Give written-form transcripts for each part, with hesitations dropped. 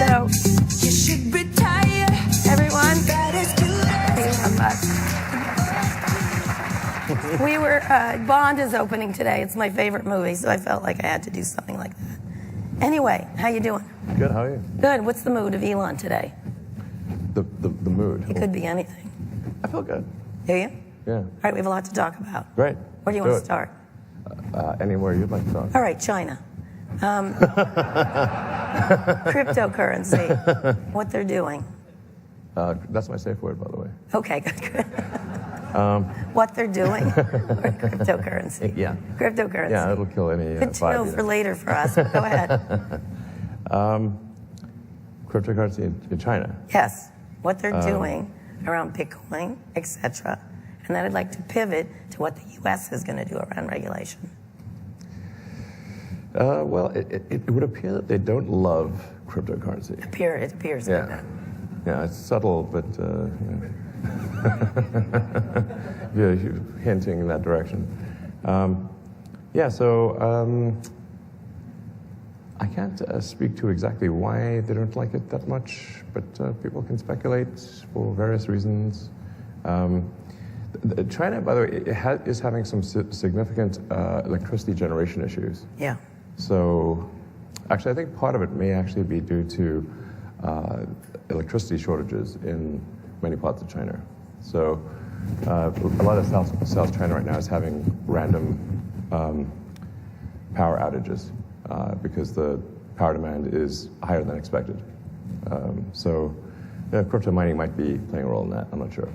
So, you should retire. Everyone, Elon Musk. We were, Bond is opening today. It's my favorite movie, so I felt like I had to do something like that. Anyway, how you doing? Good, how are you? Good. What's the mood of Elon today? The mood? It could be anything. I feel good. Do you? Yeah. All right, we have a lot to talk about. Great. Where do you want to start? Anywhere you'd like to talk. All right, China. Cryptocurrency, what they're doing. That's my safe word, by the way. Okay, good. What they're doing. Cryptocurrency. Yeah. Cryptocurrency. Yeah, it'll kill any Good to know for later for us. Go ahead. Cryptocurrency in China. Yes, what they're doing around Bitcoin, etc. And then I'd like to pivot to what the U.S. is going to do around regulation. Well, it would appear that they don't love cryptocurrency. It appears like that. Yeah, it's subtle, but you're hinting in that direction. I can't speak to exactly why they don't like it that much, but people can speculate for various reasons. China, by the way, is having some significant electricity generation issues. Yeah. So, actually, I think part of it may actually be due to electricity shortages in many parts of China. So, a lot of South China right now is having random power outages because the power demand is higher than expected. Crypto mining might be playing a role in that. I'm not sure.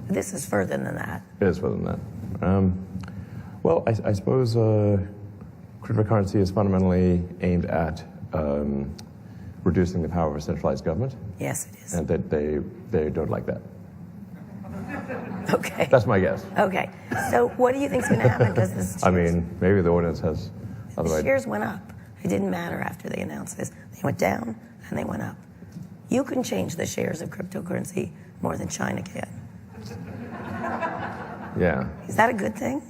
This is further than that. It is further than that. Well, I suppose cryptocurrency is fundamentally aimed at reducing the power of a centralized government. Yes, it is. And that they don't like that. Okay. That's my guess. Okay. So what do you think is going to happen? Because this I mean, maybe the audience has other the ideas. shares went up. It didn't matter after they announced this. They went down and they went up. You can change the shares of cryptocurrency more than China can. Yeah. Is that a good thing?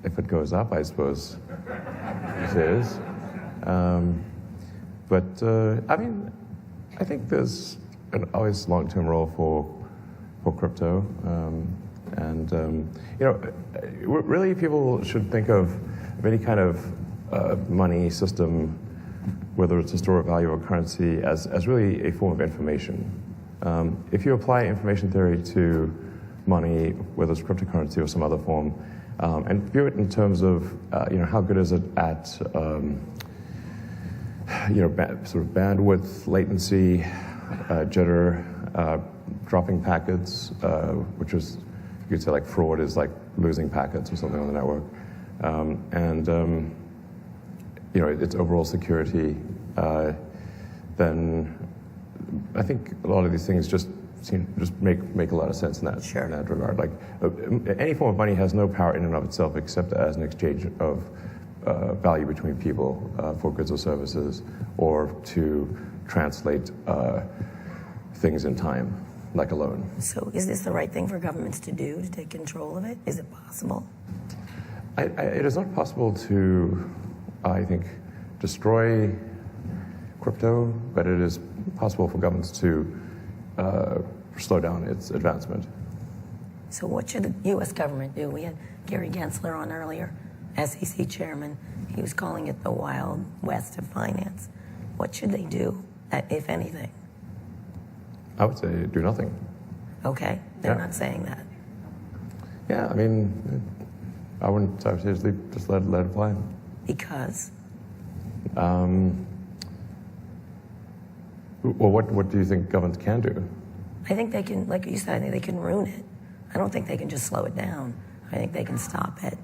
If it goes up, I suppose it is. I mean, I think there's an always long-term role for crypto, really people should think of any kind of money system, whether it's a store of value or currency, as really a form of information. If you apply information theory to money, whether it's cryptocurrency or some other form, and view it in terms of how good is it at sort of bandwidth, latency, jitter, dropping packets, which is, you could say like fraud is like losing packets or something on the network, its overall security, then I think a lot of these things just make a lot of sense in that, sure. in that regard. Like any form of money has no power in and of itself except as an exchange of value between people for goods or services, or to translate things in time, like a loan. So is this the right thing for governments to do, to take control of it? Is it possible? It is not possible to, I think, destroy crypto, but it is possible for governments to slow down its advancement. So what should the U.S. government do? We had Gary Gensler on earlier, SEC chairman. He was calling it the Wild West of finance. What should they do, if anything? I would say do nothing. Okay, they're not saying that. Yeah, I mean, I would say just let it fly. Because? Well, what do you think governments can do? I think they can, like you said, I think they can ruin it. I don't think they can just slow it down. I think they can stop it.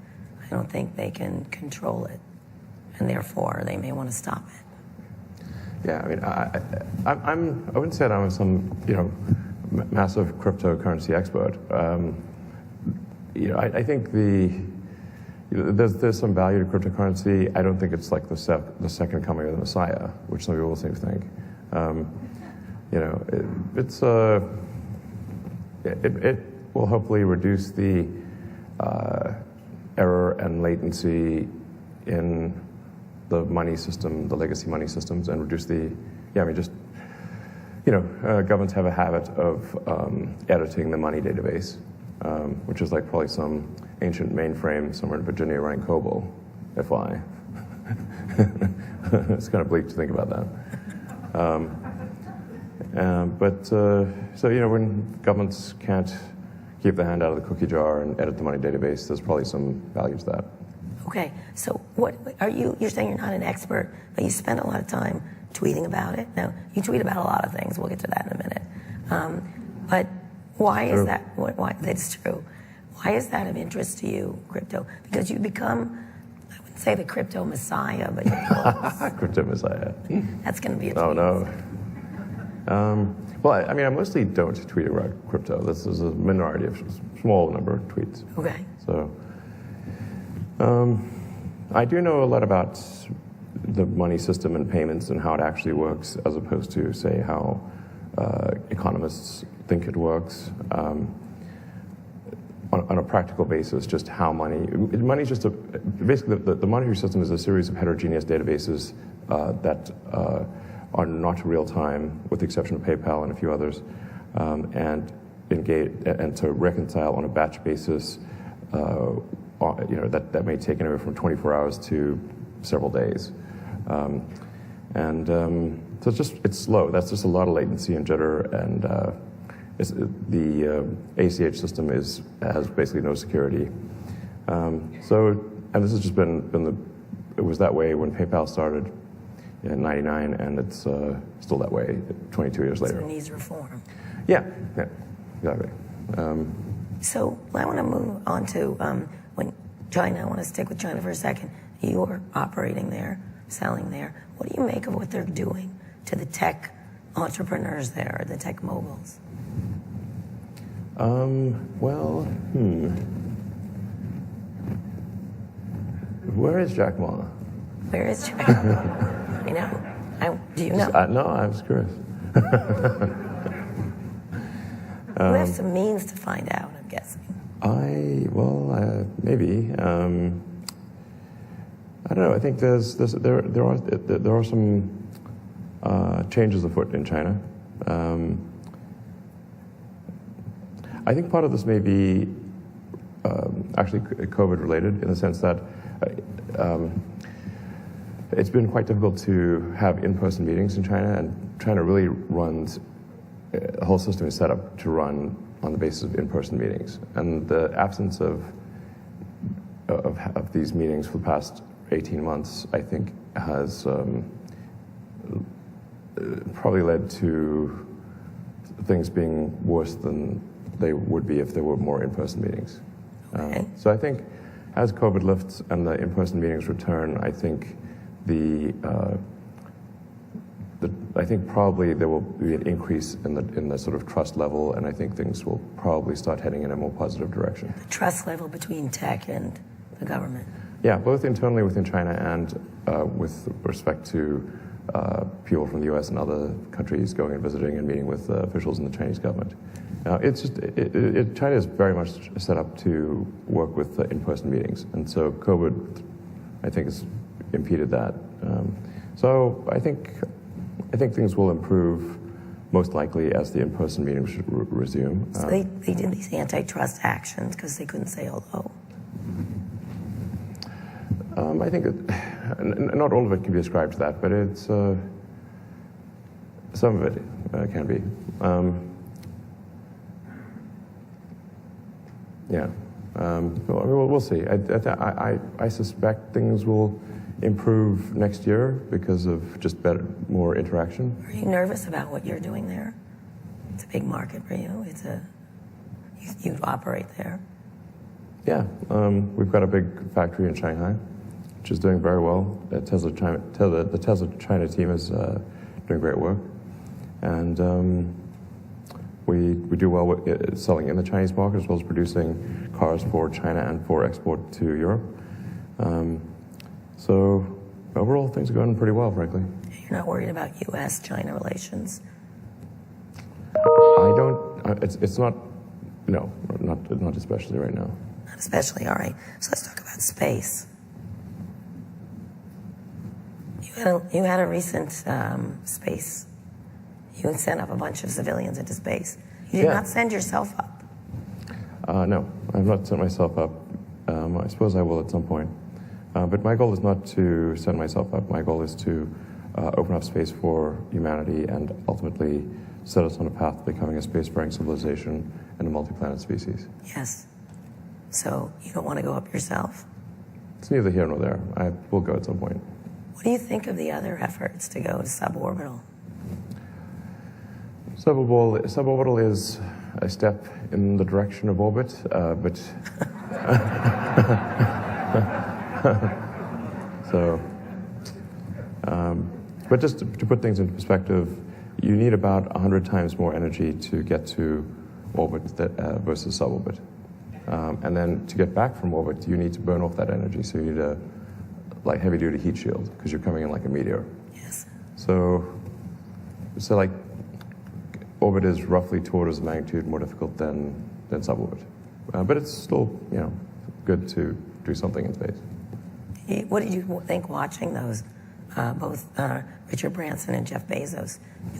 I don't think they can control it. And therefore, they may want to stop it. Yeah, I mean, I wouldn't say that I'm some, massive cryptocurrency expert. I think there's some value to cryptocurrency. I don't think it's like the second coming of the Messiah, which some people seem to think. It will hopefully reduce the error and latency in the money system, the legacy money systems, and reduce the, governments have a habit of editing the money database, which is like probably some ancient mainframe somewhere in Virginia running COBOL, FY. It's kind of bleak to think about that. When governments can't keep their hand out of the cookie jar and edit the money database, there's probably some value to that. Okay, so what are you're saying you're not an expert, but you spend a lot of time tweeting about it. Now, you tweet about a lot of things. We'll get to that in a minute. But why is that, why, that's true. Why is that of interest to you, crypto? Because you become, I wouldn't say the crypto messiah, but you're close. Crypto messiah. That's going to be a Oh, no. I mostly don't tweet about crypto. This is a minority of small number of tweets. Okay. So, I do know a lot about the money system and payments and how it actually works, as opposed to, say, how economists think it works. On a practical basis, just how money's just basically the monetary system is a series of heterogeneous databases that are not real time, with the exception of PayPal and a few others, and to reconcile on a batch basis. That may take anywhere from 24 hours to several days, so it's slow. That's just a lot of latency and jitter, and the ACH system has basically no security. And this has just been it was that way when PayPal started in '99, and it's still that way 22 years later. So it needs reform. Yeah, exactly. So I want to move on to when China. I want to stick with China for a second. You're operating there, selling there. What do you make of what they're doing to the tech entrepreneurs there, the tech moguls? Where is Jack Ma? Where is Jack Ma? Do you know? No, I was curious. You have some means to find out, I'm guessing. Maybe. I don't know. I think there are some changes afoot in China. I think part of this may be actually COVID related, in the sense that it's been quite difficult to have in-person meetings in China, and China really runs, the whole system is set up to run on the basis of in-person meetings. And the absence of these meetings for the past 18 months, I think, has probably led to things being worse than they would be if there were more in-person meetings. Okay. So I think as COVID lifts and the in-person meetings return, I think I think probably there will be an increase in the sort of trust level, and I think things will probably start heading in a more positive direction. The trust level between tech and the government. Yeah, both internally within China and with respect to people from the U.S. and other countries going and visiting and meeting with officials in the Chinese government. It's just China is very much set up to work with in-person meetings, and so COVID, I think, has impeded that. So I think things will improve, most likely, as the in-person meetings resume. So they did these antitrust actions because they couldn't say hello. I think not all of it can be ascribed to that, but it's some of it can be. We'll see. I suspect things will improve next year because of just more interaction. Are you nervous about what you're doing there? It's a big market for you. You operate there. Yeah, we've got a big factory in Shanghai, which is doing very well. The Tesla China team is doing great work, and we do well with selling in the Chinese market, as well as producing cars for China and for export to Europe. So overall, things are going pretty well, frankly. You're not worried about U.S.-China relations? I don't. It's not. No, not especially right now. Not especially. All right. So let's talk about space. You had a recent space. You sent up a bunch of civilians into space. You did not send yourself up. No, I've not sent myself up. I suppose I will at some point. But my goal is not to send myself up. My goal is to open up space for humanity and ultimately set us on a path to becoming a spacefaring civilization and a multi-planet species. Yes. So you don't want to go up yourself? It's neither here nor there. I will go at some point. What do you think of the other efforts to go to suborbital? Suborbital is a step in the direction of orbit, but but just to put things into perspective, you need about 100 times more energy to get to orbit versus suborbit. And then to get back from orbit, you need to burn off that energy. So you need a heavy-duty heat shield because you're coming in like a meteor. Yes. So like orbit is roughly 2 orders of magnitude more difficult than suborbit. But it's still, good to do something in space. What did you think watching those, both Richard Branson and Jeff Bezos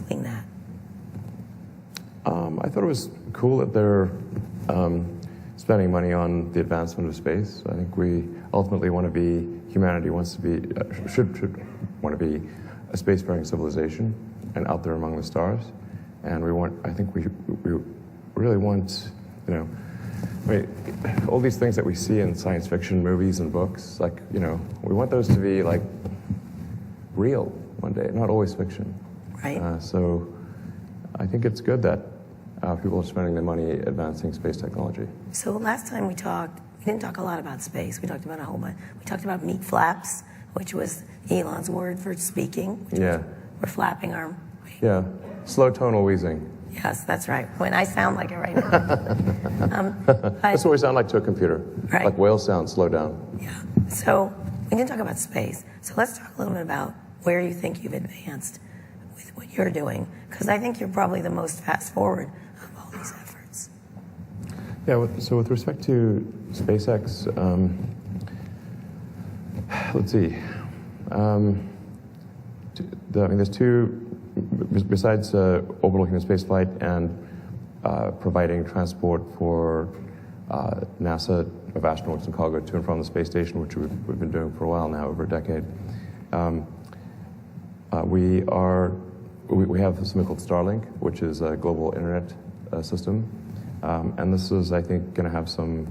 doing that? I thought it was cool that they're spending money on the advancement of space. I think humanity wants to be, should want to be a spacefaring civilization and out there among the stars. And we really want, all these things that we see in science fiction movies and books, we want those to be real one day, not always fiction. Right. So I think it's good that people are spending their money advancing space technology. So last time we talked, we didn't talk a lot about space. We talked about a whole bunch. We talked about meat flaps, which was Elon's word for speaking. We're flapping our... Yeah, slow tonal wheezing. Yes, that's right. When I sound like it right now. That's what we sound like to a computer. Right. Like whale sound, slow down. Yeah. So we didn't talk about space. So let's talk a little bit about where you think you've advanced with what you're doing. Because I think you're probably the most fast forward of all these efforts. Yeah, so with respect to SpaceX, let's see. There's two, besides orbital human spaceflight and providing transport for NASA of astronauts and cargo to and from the space station, which we've been doing for a while now, over a decade. We have something called Starlink, which is a global internet system, and this is, I think, going to have some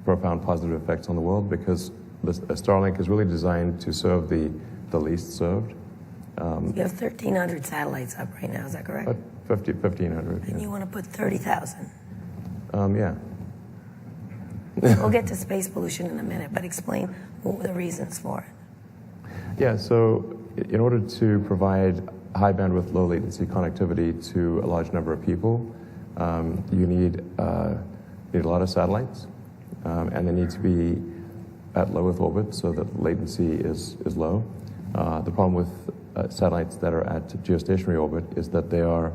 profound positive effects on the world because Starlink is really designed to serve the least served. You have 1,300 satellites up right now, is that correct? 1,500. And you want to put 30,000. Yeah. We'll get to space pollution in a minute, but explain what were the reasons for it. Yeah, so in order to provide high bandwidth, low latency connectivity to a large number of people, you need a lot of satellites, and they need to be at low Earth orbit so that latency is low. The problem with satellites that are at geostationary orbit is that they are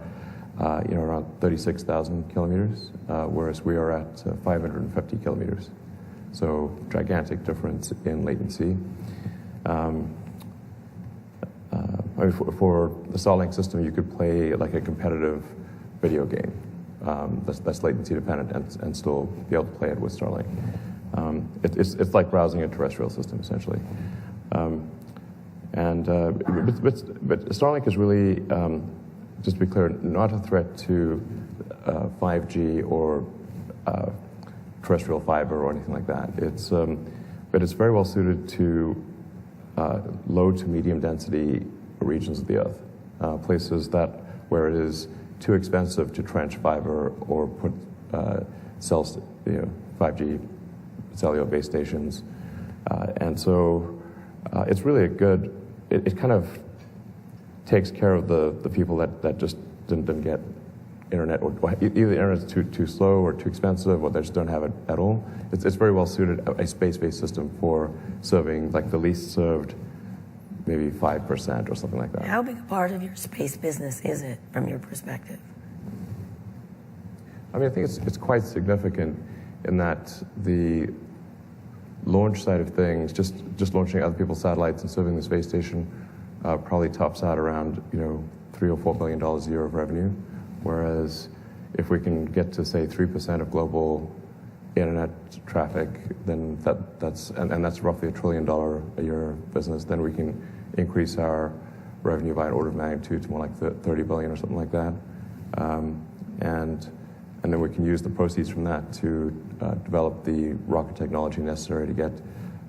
around 36,000 kilometers, whereas we are at 550 kilometers. So gigantic difference in latency. For the Starlink system, you could play like a competitive video game that's latency dependent and still be able to play it with Starlink. It's like browsing a terrestrial system, essentially. But Starlink is really, just to be clear, not a threat to 5G or terrestrial fiber or anything like that. But it's very well suited to low to medium density regions of the Earth, places where it is too expensive to trench fiber or put 5G cellular base stations, and so it's really a good. It kind of takes care of the people that just didn't get internet, or either the internet's too slow or too expensive, or they just don't have it at all. It's very well suited, a space-based system for serving like the least served, maybe 5% or something like that. How big a part of your space business is it, from your perspective? I mean, I think it's quite significant in that the launch side of things, just launching other people's satellites and serving the space station, probably tops out around $3 or $4 billion a year of revenue, whereas if we can get to say 3% of global internet traffic, then that's roughly $1 trillion a year business. Then we can increase our revenue by an order of magnitude to more like 30 billion or something like that, and then we can use the proceeds from that to develop the rocket technology necessary to get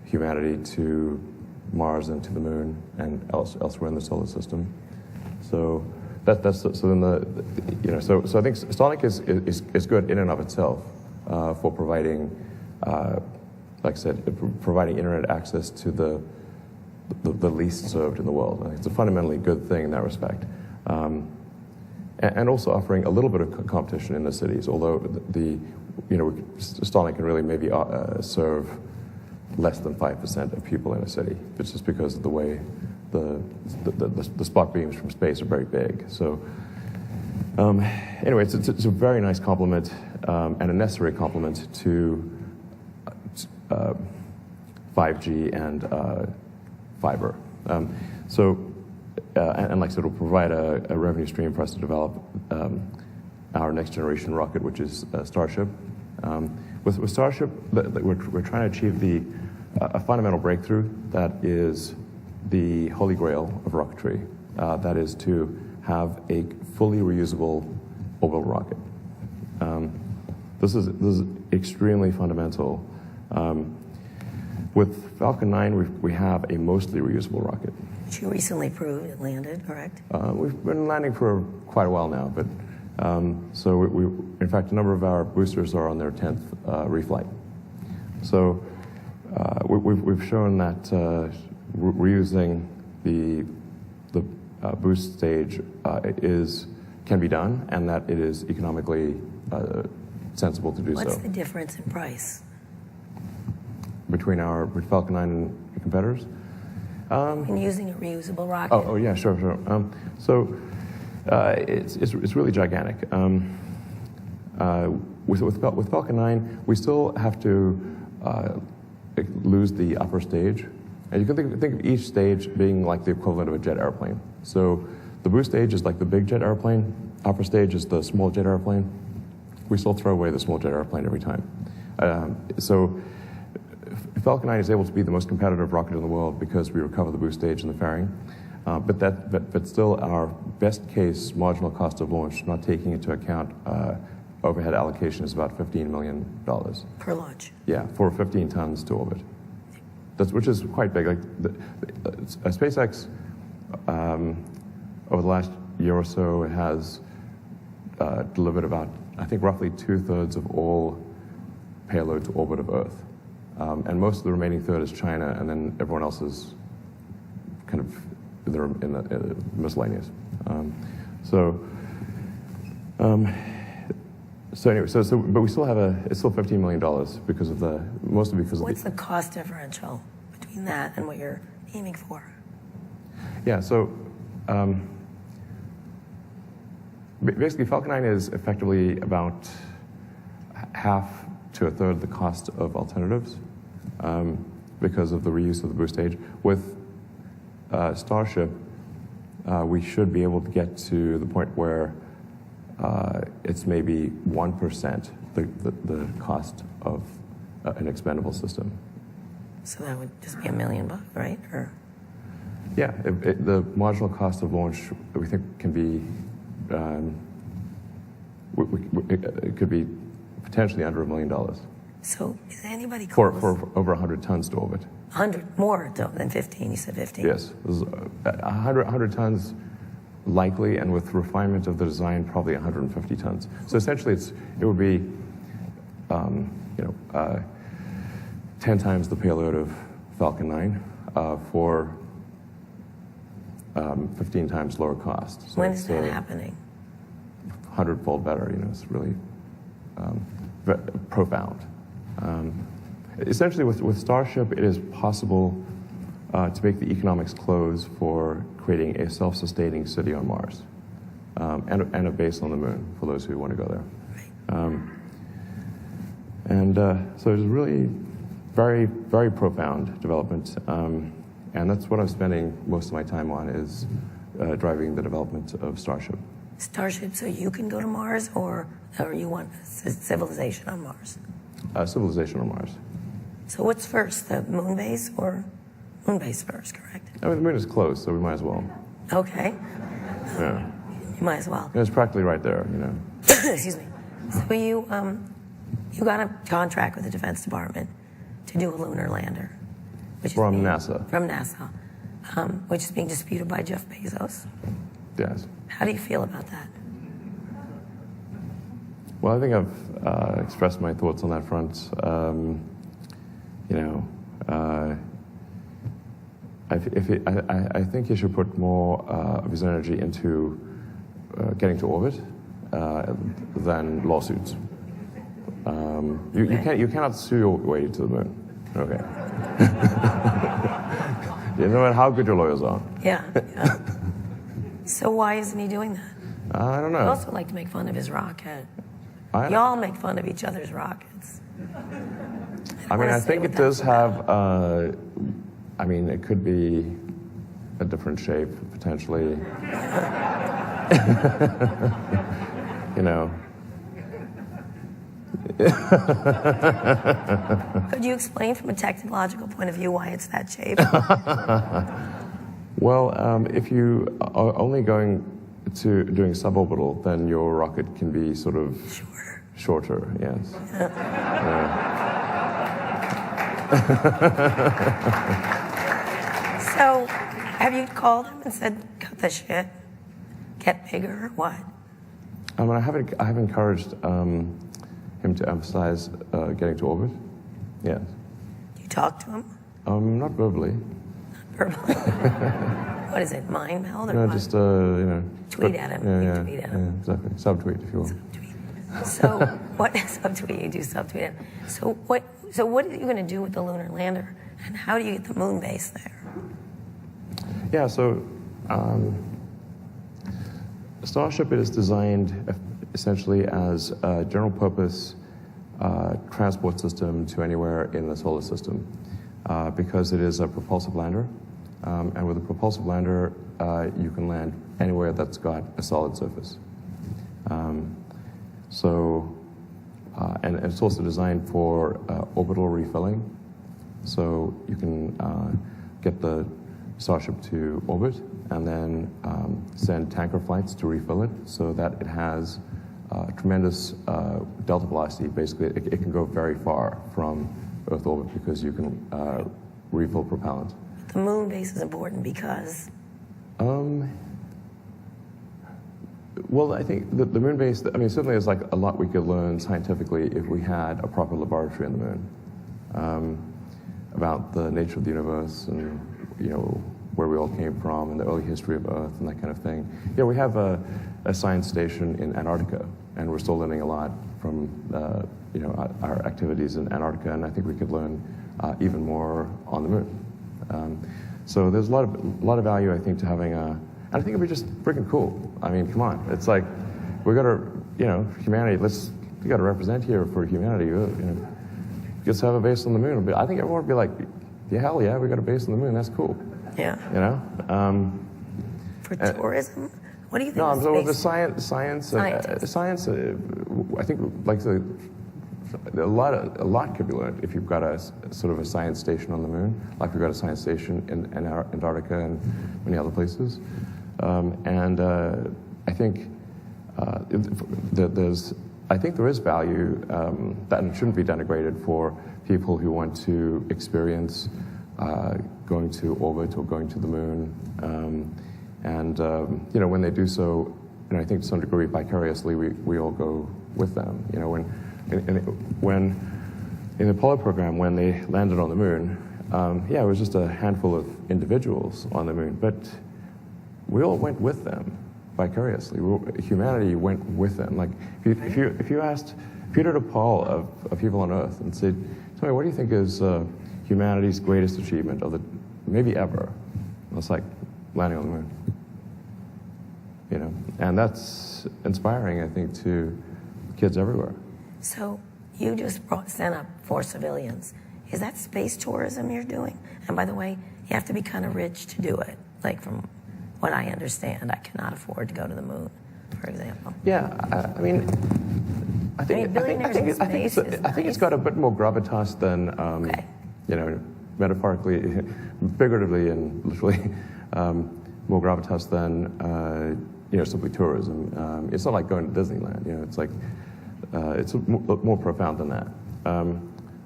humanity to Mars and to the Moon and elsewhere in the solar system. So so I think Starlink is good in and of itself for providing, like I said, providing internet access to the least served in the world. I think it's a fundamentally good thing in that respect, and also offering a little bit of competition in the cities. Although Starlink can really maybe serve less than 5% of people in a city. It's just because of the way the spot beams from space are very big. So anyway, it's a very nice complement and a necessary complement to 5G and fiber. And like I said, it'll provide a revenue stream for us to develop our next generation rocket, which is Starship. With Starship, we're trying to achieve a fundamental breakthrough that is the holy grail of rocketry. That is to have a fully reusable orbital rocket. This is extremely fundamental. With Falcon 9, we have a mostly reusable rocket. Which you recently proved it landed, correct? We've been landing for quite a while now, but so in fact, a number of our boosters are on their 10th reflight. So we've shown that reusing the boost stage can be done, and that it is economically sensible to do so. What's the difference in price between Falcon 9 and competitors? In using a reusable rocket? Oh yeah, sure. It's really gigantic. With Falcon 9, we still have to lose the upper stage. And you can think of each stage being like the equivalent of a jet airplane. So the boost stage is like the big jet airplane. Upper stage is the small jet airplane. We still throw away the small jet airplane every time. So Falcon 9 is able to be the most competitive rocket in the world because we recover the boost stage and the fairing. But still, our best case marginal cost of launch, not taking into account overhead allocation, is about $15 million. Per launch? Yeah, for 15 tons to orbit. Which is quite big. Like SpaceX, over the last year or so, has delivered about, I think, roughly 2/3 of all payload to orbit of Earth. And most of the remaining third is China, and then everyone else is kind of in the miscellaneous. So anyway, but we still have it's still $15 million mostly because of What's the cost differential between that and what you're aiming for? Yeah, so basically Falcon 9 is effectively about half to a third the cost of alternatives because of the reuse of the boost stage. With Starship, we should be able to get to the point where it's maybe 1% the cost of an expendable system. So that would just be $1 million, right? Or yeah, the marginal cost of launch we think can be it could be potentially under $1 million. So is anybody for close? for over 100 tons to orbit? 100 more than 15. You said 15. Yes, 100 tons likely, and with refinement of the design, probably 150 tons. So essentially, it would be 10 times the payload of Falcon 9 for 15 times lower cost. So when is that happening? 100-fold better. It's really profound. Essentially, with Starship, it is possible to make the economics close for creating a self-sustaining city on Mars and a base on the Moon for those who want to go there. So it's really very, very profound development. And that's what I'm spending most of my time on, is driving the development of Starship. Starship, so you can go to Mars, or you want civilization on Mars? Civilization on Mars. So what's first, the moon base or moon base first, correct? I mean, the moon is close, so we might as well. Okay. Yeah. You might as well. It's practically right there, you know. Excuse me. So you got a contract with the Defense Department to do a lunar lander. From NASA. From NASA, which is being disputed by Jeff Bezos. Yes. How do you feel about that? Well, I think I've expressed my thoughts on that front. I think he should put more of his energy into getting to orbit than lawsuits. You cannot sue your way to the moon. Okay. No matter how good your lawyers are. Yeah. So why isn't he doing that? I don't know. I also like to make fun of his rocket. Y'all make fun of each other's rockets. I think it does have, it could be a different shape, potentially. You know. Could you explain from a technological point of view why it's that shape? Well, if you are only going to doing suborbital, then your rocket can be sort of shorter, yes. So, have you called him and said, cut the shit, get bigger, what? I have encouraged him to emphasize getting to orbit, yes. Do you talk to him? Not verbally. Verbally? What is it, mind meld or no, what? Just, tweet at him. Yeah, tweet at him. Yeah, exactly. Subtweet, if you will. So, what subtweet? You do subtweet him. So what are you going to do with the lunar lander, and how do you get the moon base there? Yeah, so Starship is designed essentially as a general purpose transport system to anywhere in the solar system because it is a propulsive lander. And with a propulsive lander, you can land anywhere that's got a solid surface. And it's also designed for orbital refilling. So you can get the Starship to orbit and then send tanker flights to refill it so that it has tremendous delta velocity. Basically, it can go very far from Earth orbit because you can refill propellant. The moon base is important because? Well, I think the moon base, certainly there's like a lot we could learn scientifically if we had a proper laboratory on the moon about the nature of the universe and, where we all came from and the early history of Earth and that kind of thing. Yeah, we have a science station in Antarctica, and we're still learning a lot from, our activities in Antarctica, and I think we could learn even more on the moon. So there's a lot of value, I think, to having and I think it'd be just freaking cool. I mean, come on. It's like, we got to, humanity, you got to represent here for humanity. Just have a base on the moon. I think everyone would be like, yeah, hell yeah, we got a base on the moon. That's cool. Yeah. For tourism? What do you think? No, so the science. I think like a lot could be learned if you've got a sort of a science station on the moon, like we've got a science station in Antarctica and many other places. I think there is value that shouldn't be denigrated for people who want to experience going to orbit or going to the moon. When they do so, I think to some degree vicariously we all go with them. When in the Apollo program, when they landed on the moon, it was just a handful of individuals on the moon, but we all went with them vicariously. Humanity went with them. Like if you did a poll of people on Earth and said, "Tell me, what do you think is humanity's greatest achievement of maybe ever?" It's like landing on the moon. And that's inspiring, I think, to kids everywhere. So you just sent up 4 civilians. Is that space tourism you're doing? And by the way, you have to be kind of rich to do it. Like from what I understand, I cannot afford to go to the moon, for example. Yeah, I mean, I think it's got a bit more gravitas than, metaphorically, figuratively, and literally, more gravitas than simply tourism. It's not like going to Disneyland. It's like it's more profound than that.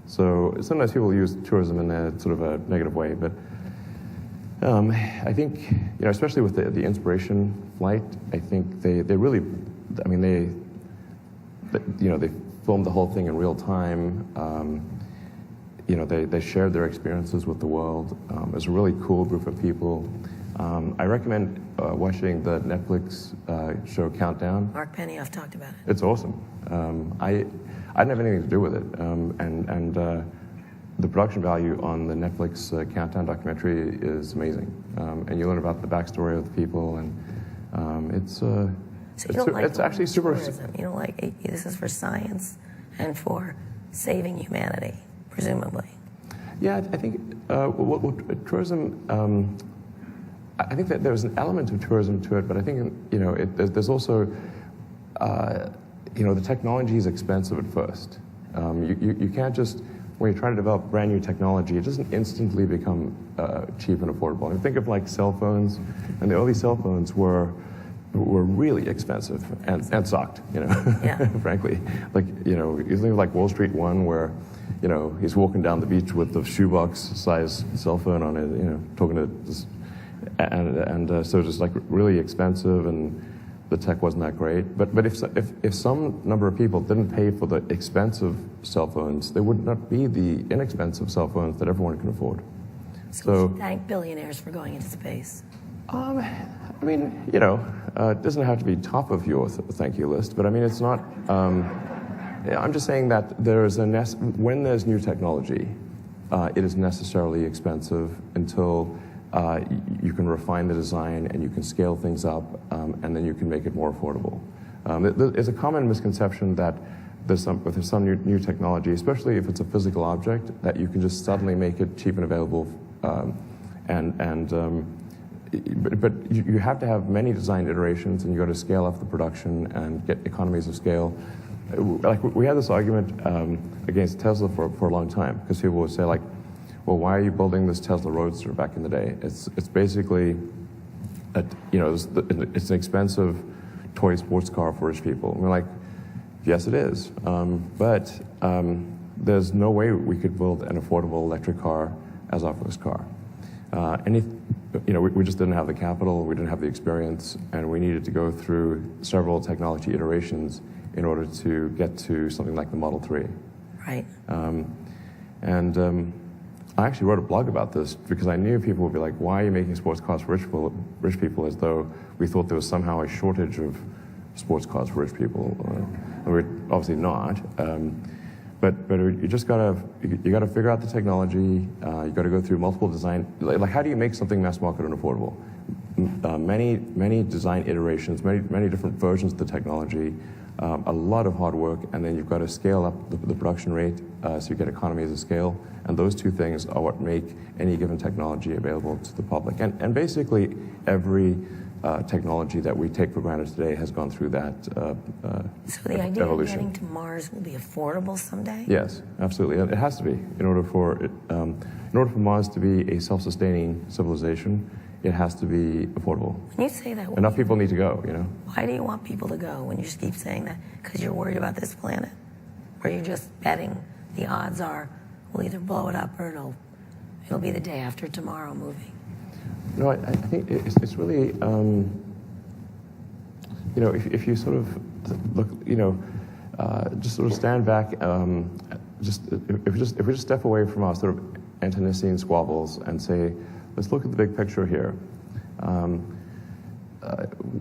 So sometimes people use tourism in a sort of a negative way, but I think especially with the inspiration flight, I think they really, I mean they filmed the whole thing in real time. They shared their experiences with the world. It was a really cool group of people. I recommend watching the Netflix show Countdown. Mark Benioff talked about it. It's awesome. I didn't have anything to do with it, and the production value on the Netflix Countdown documentary is amazing, and you learn about the backstory of the people, and it's actually super. Tourism. You don't like this is for science and for saving humanity, presumably. Yeah, I think tourism. I think that there's an element of tourism to it, but I think there's also the technology is expensive at first. You can't just, when you're trying to develop brand new technology, it doesn't instantly become cheap and affordable. I mean, think of like cell phones, and the early cell phones were really expensive and sucked. Yeah. Frankly, like you think of like Wall Street One, where he's walking down the beach with the shoebox-sized cell phone on it, talking to this. And so just like really expensive, and the tech wasn't that great. But if some number of people didn't pay for the expensive cell phones, there would not be the inexpensive cell phones that everyone can afford. So we should thank billionaires for going into space. I mean, it doesn't have to be top of your thank you list, but I mean, it's not. I'm just saying that when there's new technology, it is necessarily expensive until you can refine the design and you can scale things up, and then you can make it more affordable. There's a common misconception that there's some new technology, especially if it's a physical object, that you can just suddenly make it cheap and available, but you have to have many design iterations, and you got to scale up the production and get economies of scale. Like we had this argument against Tesla for a long time, because people would say like, well, why are you building this Tesla Roadster back in the day? It's basically, it's an expensive toy sports car for rich people. And we're like, yes, it is. But there's no way we could build an affordable electric car as our first car. We just didn't have the capital, we didn't have the experience, and we needed to go through several technology iterations in order to get to something like the Model 3. Right. I actually wrote a blog about this because I knew people would be like, why are you making sports cars for rich people, as though we thought there was somehow a shortage of sports cars for rich people. We're obviously not. But you just gotta figure out the technology. You gotta go through multiple design. Like how do you make something mass market and affordable? Many design iterations, many different versions of the technology. A lot of hard work, and then you've got to scale up the production rate so you get economies of scale. And those two things are what make any given technology available to the public. And basically, every technology that we take for granted today has gone through that So the idea evolution. of getting to Mars will be affordable someday? Yes, absolutely. It has to be. In order for Mars to be a self-sustaining civilization, it has to be affordable. When you say that, Enough people need to go, Why do you want people to go when you just keep saying that? Because you're worried about this planet? Or you're just betting the odds are we'll either blow it up or it'll be the day after tomorrow movie? No, I think it's really, if you sort of look, just sort of stand back, if we just step away from our sort of internecine squabbles and say, let's look at the big picture here.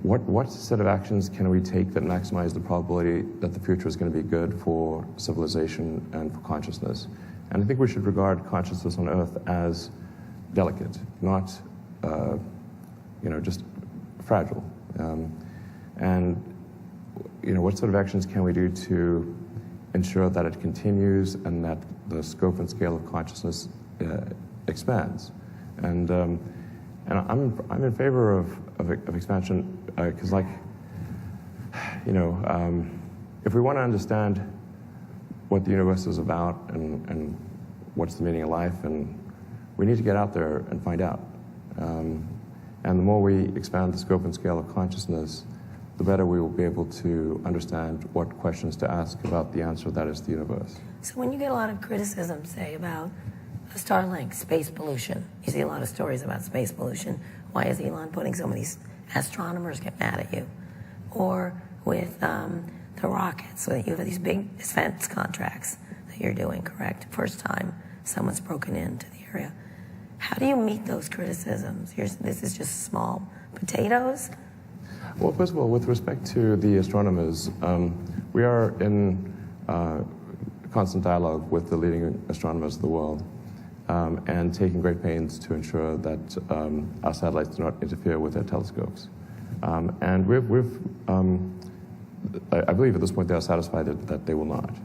What set of actions can we take that maximize the probability that the future is going to be good for civilization and for consciousness? And I think we should regard consciousness on Earth as delicate, not just fragile. What sort of actions can we do to ensure that it continues and that the scope and scale of consciousness expands? And I'm in favor of expansion because, if we want to understand what the universe is about and what's the meaning of life, and we need to get out there and find out. And the more we expand the scope and scale of consciousness, the better we will be able to understand what questions to ask about the answer that is the universe. So when you get a lot of criticism, say, about Starlink, space pollution, you see a lot of stories about space pollution. Why is Elon putting so many astronomers get mad at you? Or with the rockets, so that you have these big defense contracts that you're doing, correct? First time someone's broken into the area. How do you meet those criticisms? This is just small potatoes? Well, first of all, with respect to the astronomers, we are in constant dialogue with the leading astronomers of the world, and taking great pains to ensure that our satellites do not interfere with their telescopes. And I believe at this point they are satisfied that they will not.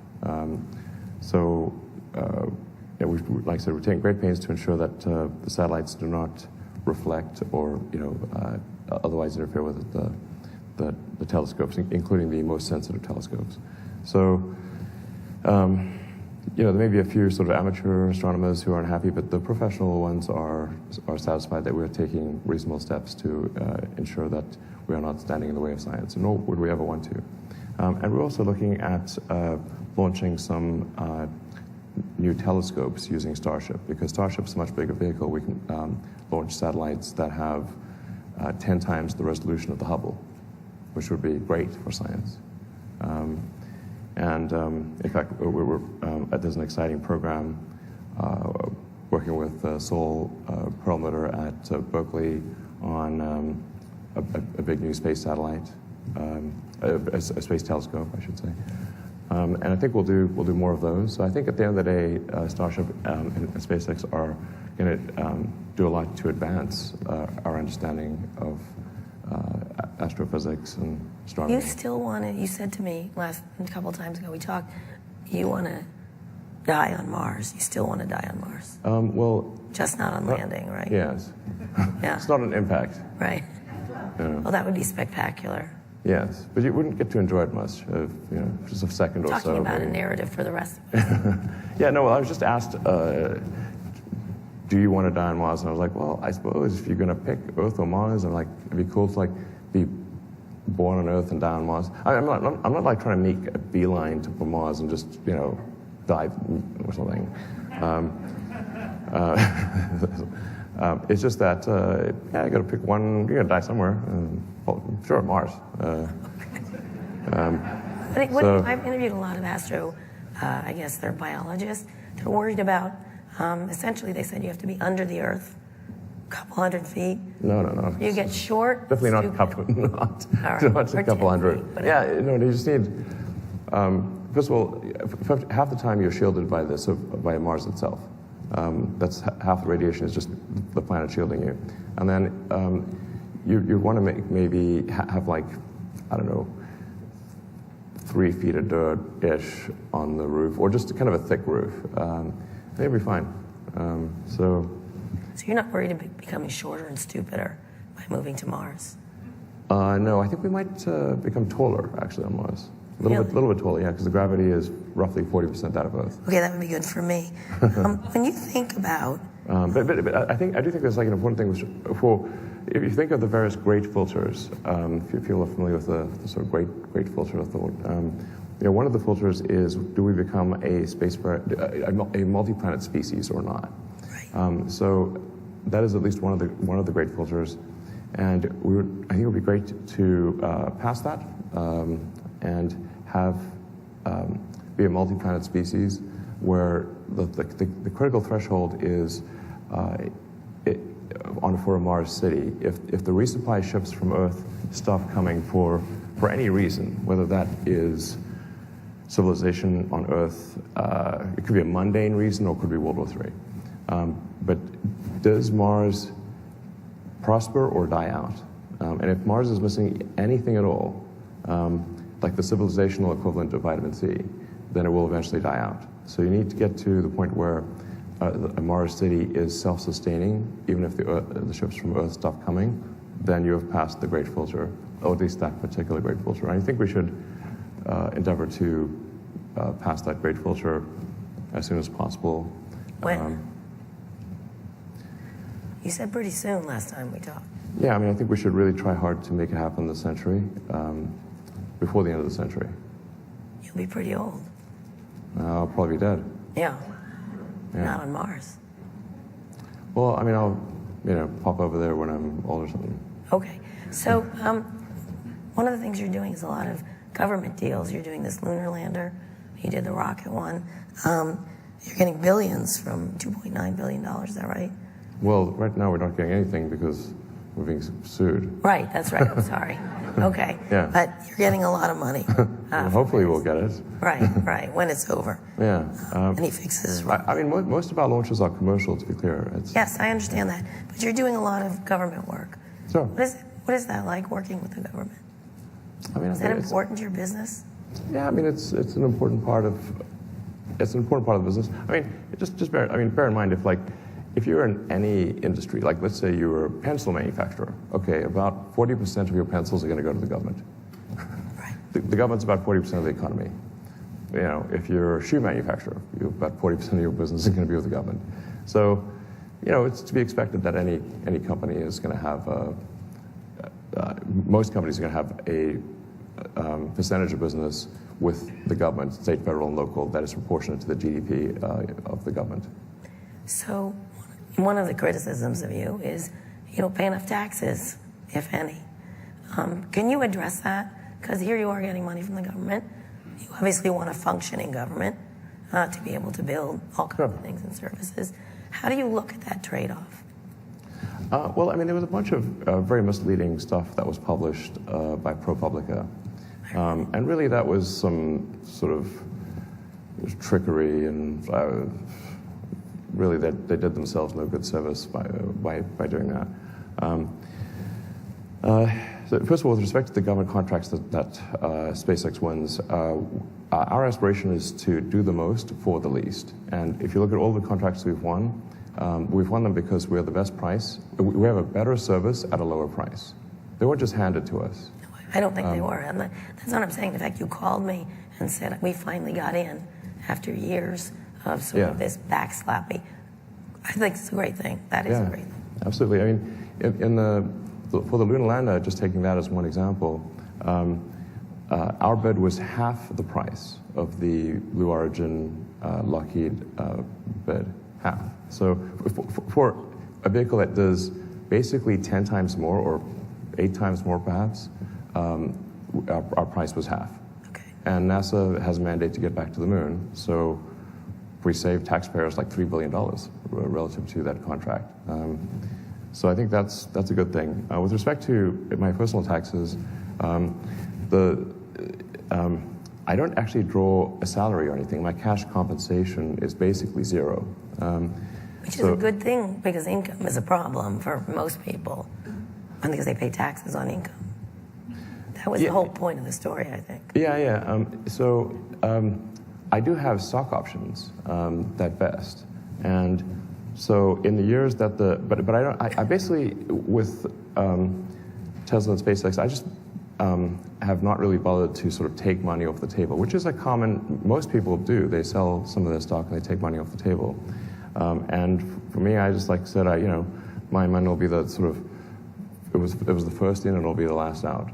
Like I said, we're taking great pains to ensure that the satellites do not reflect or otherwise interfere with the telescopes, including the most sensitive telescopes. So, there may be a few sort of amateur astronomers who aren't happy, but the professional ones are satisfied that we're taking reasonable steps to ensure that we are not standing in the way of science, nor would we ever want to. And we're also looking at launching some new telescopes using Starship, because Starship's a much bigger vehicle. We can launch satellites that have 10 times the resolution of the Hubble, which would be great for science. In fact, there's an exciting program working with Sol Perlmutter at Berkeley on a big new space satellite, a space telescope, I should say. And I think we'll do more of those. So I think at the end of the day, Starship and SpaceX are going to do a lot to advance our understanding of astrophysics and astronomy. You still want to, you said to me a couple of times ago we talked, you want to die on Mars. You still want to die on Mars. Well, just not on landing, right? Yes. Yeah. It's not an impact. Right. Yeah. Well, that would be spectacular. Yes, but you wouldn't get to enjoy it much, just a second or so. Talking about maybe. a narrative for the rest of us. Yeah, no, I was just asked, do you want to die on Mars? And I was like, well, I suppose if you're going to pick Earth or Mars, and it'd be cool to be born on Earth and die on Mars. I'm not like trying to make a beeline to Mars and just dive or something. It's just that you got to pick one. You're going to die somewhere. Sure, Mars. I've interviewed a lot of I guess they're biologists. They're worried about, essentially they said you have to be under the Earth, a couple hundred feet. No. You get short. Definitely not a couple, not a couple hundred. Feet, you just need, first of all, half the time you're shielded by Mars itself. That's half the radiation is just the planet shielding you. And then you want to maybe have 3 feet of dirt-ish on the roof, or just kind of a thick roof. It'll be fine. So you're not worried about becoming shorter and stupider by moving to Mars? No, I think we might become taller, actually, on Mars. A little bit taller, yeah, because the gravity is roughly 40% out of Earth. Okay, that would be good for me. When you think about... But I do think there's an important thing if you think of the various great filters, if you feel familiar with the sort of great filter of thought, one of the filters is, do we become a multi-planet species or not? Right. So that is at least one of the great filters, and I think it would be great to pass that and have be a multi-planet species where the critical threshold is for a Mars city. If the resupply ships from Earth stop coming for any reason, whether that is civilization on Earth, it could be a mundane reason or it could be World War III. But does Mars prosper or die out? And if Mars is missing anything at all, like the civilizational equivalent of vitamin C, then it will eventually die out. So you need to get to the point where a Mars city is self-sustaining, even if the ships from Earth stop coming, then you have passed the great filter, or at least that particular great filter. And I think we should endeavor to pass that great filter as soon as possible. When? You said pretty soon last time we talked. Yeah, I mean, I think we should really try hard to make it happen this century, before the end of the century. You'll be pretty old. I'll probably be dead. Yeah. Yeah. Not on Mars. Well, I mean, I'll, pop over there when I'm old or something. Okay. So one of the things you're doing is a lot of government deals. You're doing this lunar lander. You did the rocket one. You're getting billions from $2.9 billion, is that right? Well, right now we're not getting anything because we're being sued. Right, that's right. I'm sorry. Okay. Yeah. But you're getting a lot of money. Well, hopefully we'll get it. Right, when it's over. Yeah. And he fixes. I mean, most of our launches are commercial, to be clear. Yes, I understand that. But you're doing a lot of government work. Sure. What is that like, working with the government? I mean, Is that important to your business? Yeah, I mean, it's an important part of the business. I mean, bear in mind if you're in any industry, like let's say you're a pencil manufacturer, okay, about 40% of your pencils are going to go to the government. Right. The government's about 40% of the economy. If you're a shoe manufacturer, about 40% of your business is going to be with the government. So, it's to be expected that any company is going to have most companies are going to have a percentage of business with the government, state, federal, and local, that is proportionate to the GDP of the government. So one of the criticisms of you is you don't pay enough taxes, if any. Can you address that? Because here you are getting money from the government. You obviously want a functioning government to be able to build all kinds of things and services. How do you look at that trade-off? Well, I mean, there was a bunch of very misleading stuff that was published by ProPublica. And really that was some sort of trickery, and really they did themselves no good service by doing that. So first of all, with respect to the government contracts that SpaceX wins, our aspiration is to do the most for the least. And if you look at all the contracts we've won them because we're the best price. We have a better service at a lower price. They weren't just handed to us. I don't think they were. That's not what I'm saying. The fact you called me and said we finally got in after years of sort of this backslapping, I think it's a great thing. That is a great thing. Absolutely. I mean, for the lunar lander, just taking that as one example, our bid was half the price of the Blue Origin Lockheed bid. Half. So for a vehicle that does basically 10 times more or 8 times more perhaps, our price was half. Okay. And NASA has a mandate to get back to the moon, so we saved taxpayers like $3 billion relative to that contract. So I think that's a good thing. With respect to my personal taxes, I don't actually draw a salary or anything. My cash compensation is basically zero. Which is a good thing, because income is a problem for most people, because they pay taxes on income. That was the whole point of the story, I think. Yeah. So I do have stock options that vest, and so in the years that I basically with Tesla and SpaceX, I just have not really bothered to sort of take money off the table, which is most people do. They sell some of their stock and they take money off the table. And for me, I just said, my money will be the sort of, it was the first in and it'll be the last out.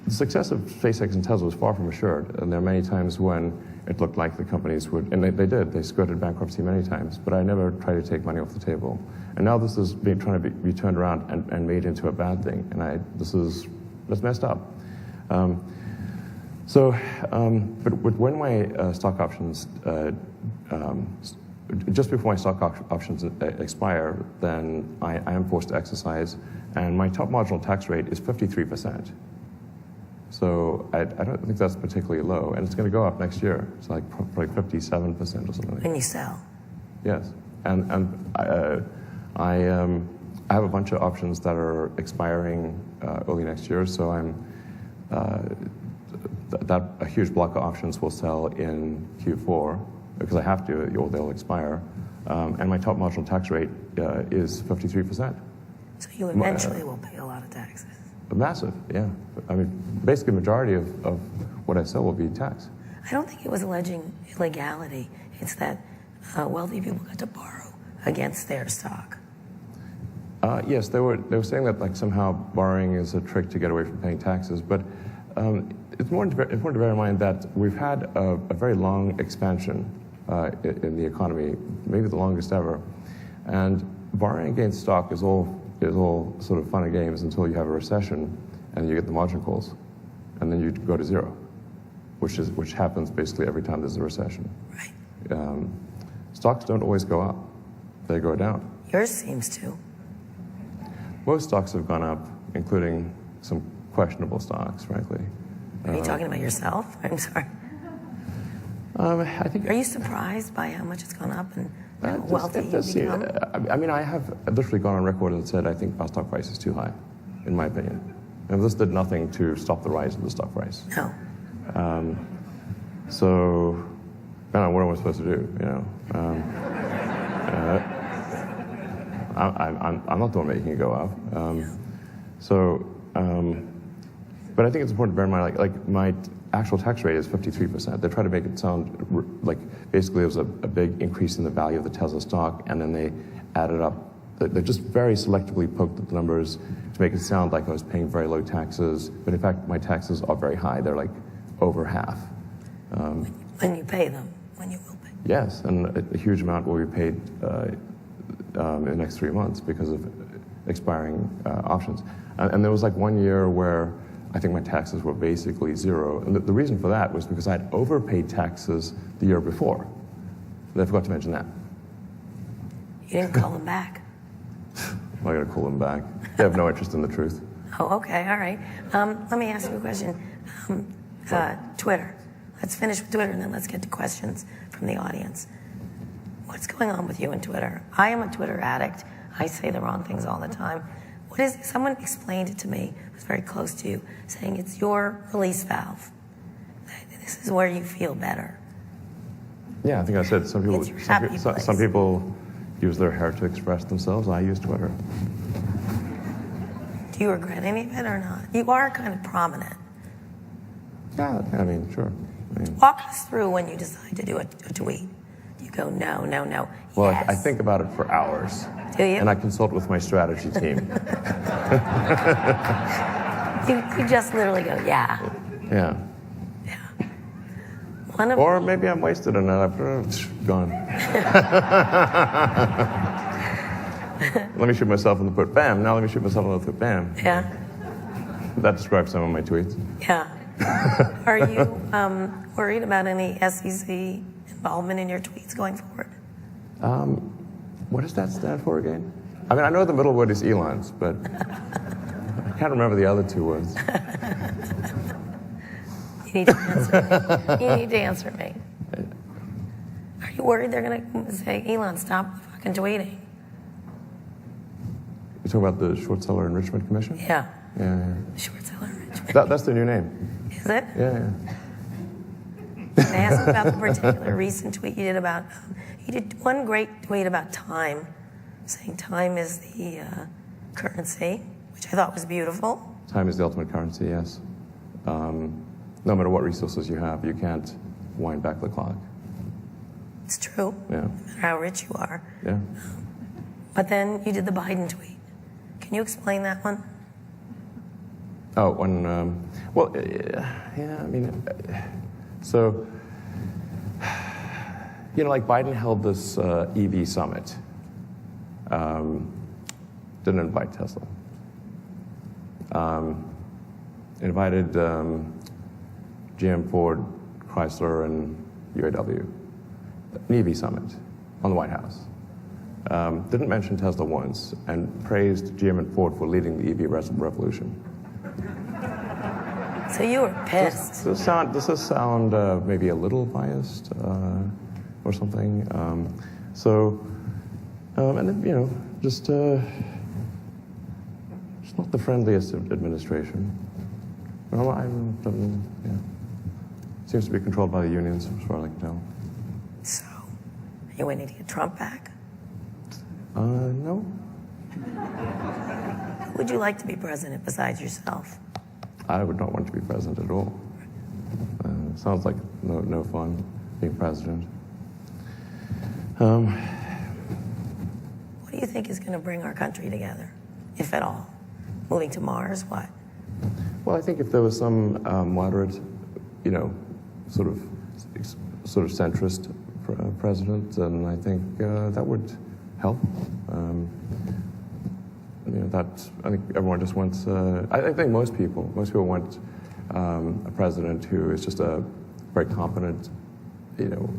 The success of SpaceX and Tesla was far from assured, and there are many times when it looked like the companies would, and they skirted bankruptcy many times, but I never tried to take money off the table. And now this is trying to be turned around and made into a bad thing, and that's messed up. But when my stock options, just before my stock options expire, then I am forced to exercise, and my top marginal tax rate is 53%. So I don't think that's particularly low, and it's going to go up next year. It's probably 57% or something. When you sell. Yes, and I have a bunch of options that are expiring early next year, so a huge block of options will sell in Q4, because I have to, or they'll expire. And my top marginal tax rate is 53%. So you eventually will pay a lot of taxes. Massive, yeah. I mean, basically, majority of what I sell will be taxed. I don't think it was alleging illegality. It's that wealthy people got to borrow against their stock. Yes, they were saying that like somehow borrowing is a trick to get away from paying taxes, but it's important to bear in mind that we've had a very long expansion in the economy, maybe the longest ever, and borrowing against stock is all sort of fun and games until you have a recession and you get the margin calls, and then you go to zero, which happens basically every time there's a recession. Right. Stocks don't always go up; they go down. Yours seems to. Most stocks have gone up, including some questionable stocks, frankly. Are you talking about yourself? I'm sorry. I think. Are you surprised by how much it's gone up and how wealthy you've become? I mean, I have literally gone on record and said I think our stock price is too high, in my opinion. And this did nothing to stop the rise of the stock price. No. So, I don't know, what am I supposed to do? You know, I'm not the one making it go up. But I think it's important to bear in mind, like my actual tax rate is 53%. They try to make it sound like basically it was a big increase in the value of the Tesla stock, and then they added up. They just very selectively poked at the numbers to make it sound like I was paying very low taxes. But in fact, my taxes are very high. They're like over half. When you pay them, when you will pay. Yes, and a huge amount will be paid in the next 3 months because of expiring options. And there was like 1 year where I think my taxes were basically zero. And the reason for that was because I'd overpaid taxes the year before. And I forgot to mention that. You didn't call them back. I gotta call them back. They have no interest in the truth. Oh, okay, all right. Let me ask you a question. Twitter. Let's finish with Twitter and then let's get to questions from the audience. What's going on with you and Twitter? I am a Twitter addict. I say the wrong things all the time. What is it? Someone explained it to me, who's very close to you, saying it's your release valve. This is where you feel better. Yeah, I think I said some people use their hair to express themselves. I use Twitter. Do you regret any of it or not? You are kind of prominent. Yeah, I mean, sure. Walk us through when you decide to do a tweet. You go, no, no, no. Well, yes. I think about it for hours. Do you? And I consult with my strategy team. you just literally go, yeah. Yeah. Yeah. Or maybe I'm wasted and I'm gone. Let me shoot myself in the foot. Bam. Now let me shoot myself in the foot. Bam. Yeah. That describes some of my tweets. Yeah. Are you worried about any SEC involvement in your tweets going forward? What does that stand for again? I mean, I know the middle word is Elon's, but I can't remember the other two words. You need to answer me. You need to answer me. Are you worried they're going to say, Elon, stop fucking tweeting? You talking about the Short Seller Enrichment Commission? Yeah. Yeah. Short Seller Enrichment. That's their new name. Is it? Yeah. Can I ask about the particular recent tweet you did about, you did one great tweet about time, saying time is the currency, which I thought was beautiful. Time is the ultimate currency, yes. No matter what resources you have, you can't wind back the clock. It's true. Yeah. No matter how rich you are. Yeah. But then you did the Biden tweet. Can you explain that one? Oh, when, well, yeah, I mean, so, you know, like Biden held this EV summit. Didn't invite Tesla. Invited GM, Ford, Chrysler, and UAW. An EV summit on the White House. Didn't mention Tesla once, and praised GM and Ford for leading the EV revolution. So you were pissed. Does this sound maybe a little biased or something? And then, you know, just not the friendliest administration. Well, yeah. Seems to be controlled by the unions, as far as I can tell. So Are you waiting to get Trump back? No. Who would you like to be president besides yourself? I would not want to be president at all. Sounds like no fun being president. What do you think is going to bring our country together, if at all? Moving to Mars, what? Well, I think if there was some moderate, sort of centrist president, then I think that would help. I think everyone just wants. I think most people want a president who is just a very competent,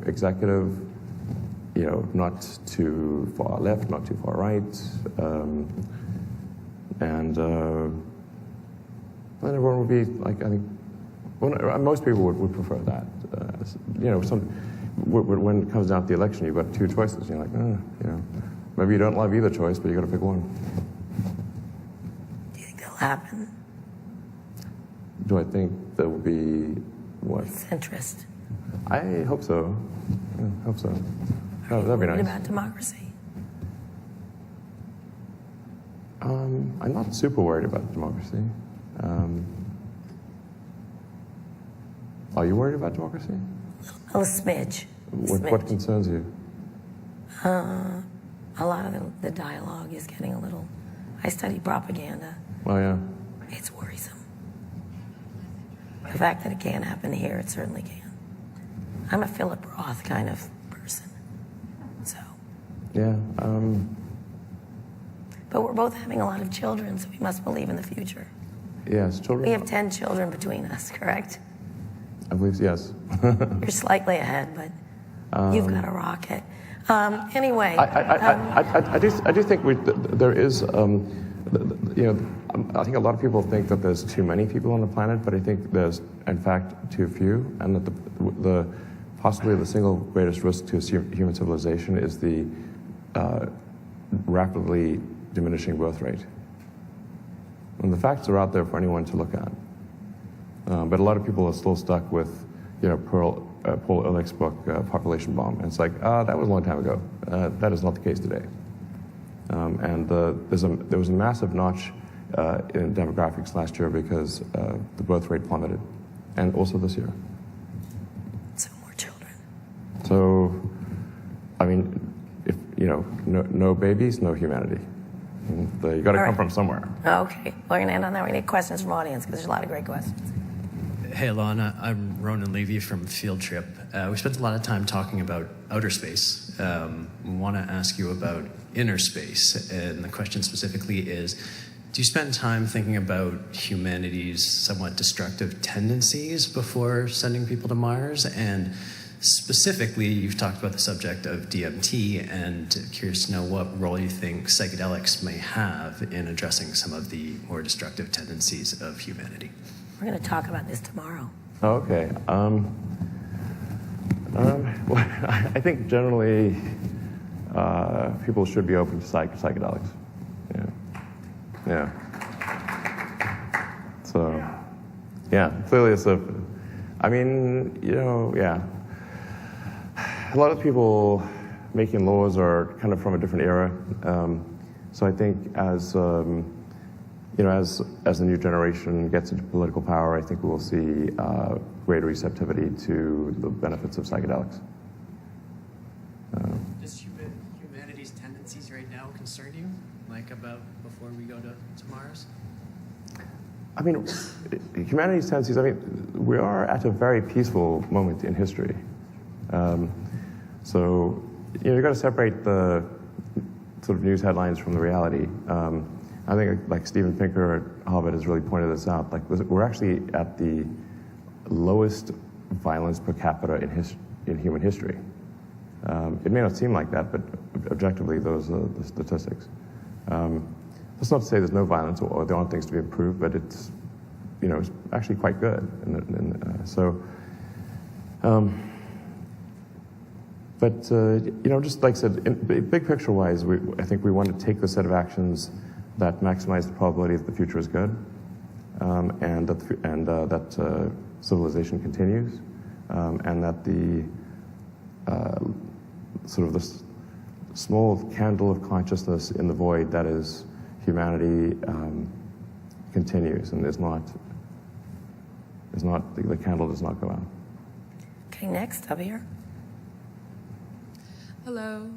executive. Not too far left, not too far right, and everyone would be like. I think most people would prefer that. When it comes down to the election, you've got two choices. You're like, maybe you don't love either choice, but you got to pick one. Do you think that'll happen? Do I think there will be what? Centrist. I hope so. Yeah, I hope so. Are you That'd be worried nice. about democracy? I'm not super worried about democracy. Are you worried about democracy? A smidge. What concerns you? A lot of the dialogue is getting a little. I study propaganda. Oh yeah. It's worrisome. The fact that it can't happen here, it certainly can. I'm a Philip Roth kind of person. So. Yeah. But we're both having a lot of children, so we must believe in the future. Yes, children. We have 10 children between us, correct? I believe yes. You're slightly ahead, but you've got a rocket. Anyway. I do think there is. I think a lot of people think that there's too many people on the planet, but I think there's, in fact, too few, and that the possibly the single greatest risk to human civilization is the rapidly diminishing birth rate. And the facts are out there for anyone to look at. But a lot of people are still stuck with, Paul Ehrlich's book, Population Bomb. And it's like, that was a long time ago. That is not the case today. And there was a massive notch in demographics last year because the birth rate plummeted, and also this year. So more children. So, I mean, if no babies, no humanity. You got to come from somewhere. Okay, we're going to end on that. We're going to get questions from audience because there's a lot of great questions. Hey, Alana. I'm Ronan Levy from Field Trip. We spent a lot of time talking about outer space. Want to ask you about inner space, and the question specifically is, do you spend time thinking about humanity's somewhat destructive tendencies before sending people to Mars? And specifically, you've talked about the subject of DMT, and curious to know what role you think psychedelics may have in addressing some of the more destructive tendencies of humanity. We're going to talk about this tomorrow. Okay. Well, I think generally people should be open to psychedelics. Yeah. So, yeah, clearly it's a. I mean, yeah. A lot of people making laws are kind of from a different era. So I think as the new generation gets into political power, I think we will see greater receptivity to the benefits of psychedelics. Does humanity's tendencies right now concern you, like about before we go to Mars? I mean, humanity's tendencies, we are at a very peaceful moment in history. So, you've got to separate the sort of news headlines from the reality. I think, like Steven Pinker at Harvard has really pointed this out. Like, we're actually at the lowest violence per capita in human history. It may not seem like that, but objectively, those are the statistics. That's not to say there's no violence or there aren't things to be improved, but it's, it's actually quite good. Just like I said, big picture-wise, I think we want to take the set of actions that maximize the probability that the future is good, and that civilization continues, and that the sort of this small candle of consciousness in the void that is humanity continues and the candle does not go out. Okay, next up here. Hello,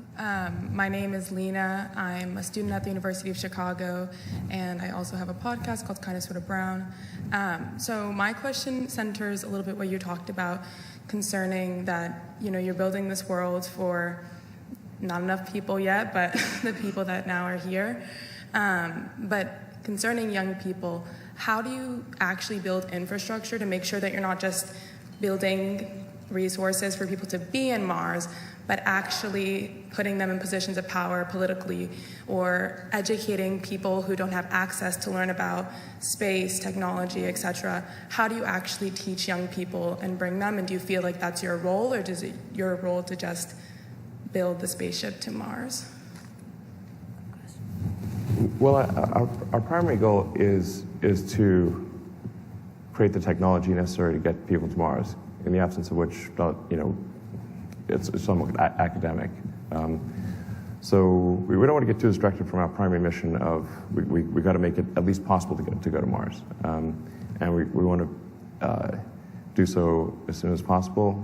my name is Lena. I'm a student at the University of Chicago, and I also have a podcast called Kinda Sorta Brown. So my question centers a little bit what you talked about concerning that, you're building this world for not enough people yet, but the people that now are here. But concerning young people, how do you actually build infrastructure to make sure that you're not just building resources for people to be in Mars, but actually putting them in positions of power politically, or educating people who don't have access to learn about space, technology, etc.? How do you actually teach young people and bring them? And do you feel like that's your role, or is it your role to just build the spaceship to Mars? Well, our primary goal is to create the technology necessary to get people to Mars, in the absence of which, it's somewhat academic. So we don't want to get too distracted from our primary mission of we got to make it at least possible to go to Mars, and we want to do so as soon as possible,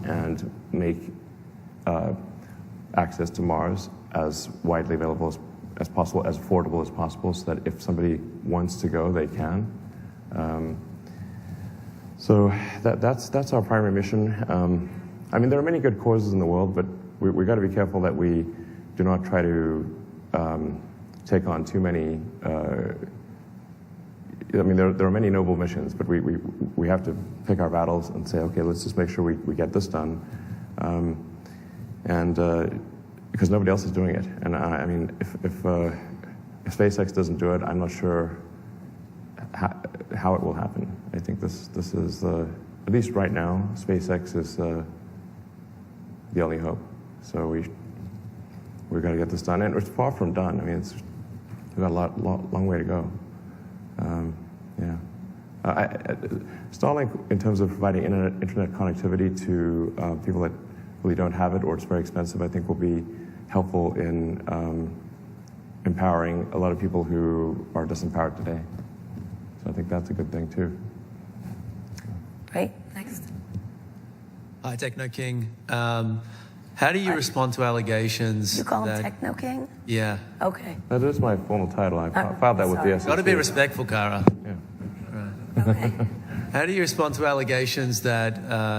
and make access to Mars as widely available as possible, as affordable as possible, so that if somebody wants to go, they can. So that's our primary mission. I mean, there are many good causes in the world, but we got to be careful that we do not try to take on too many. I mean, there are many noble missions, but we have to pick our battles and say, okay, let's just make sure we get this done, and because nobody else is doing it. And I mean, if SpaceX doesn't do it, I'm not sure how it will happen. I think this is at least right now, SpaceX is the only hope. So we've got to get this done, and it's far from done. I mean, we've got a long way to go. Yeah. Starlink, in terms of providing internet connectivity to people that really don't have it, or it's very expensive, I think will be helpful in empowering a lot of people who are disempowered today. So I think that's a good thing too. Right, next. Hi, Techno King. How do you respond to allegations? You call him that, Techno King? Yeah. Okay. That is my formal title. I filed that with the SEC. Got to be respectful, Kara. Yeah. Right. Okay. How do you respond to allegations that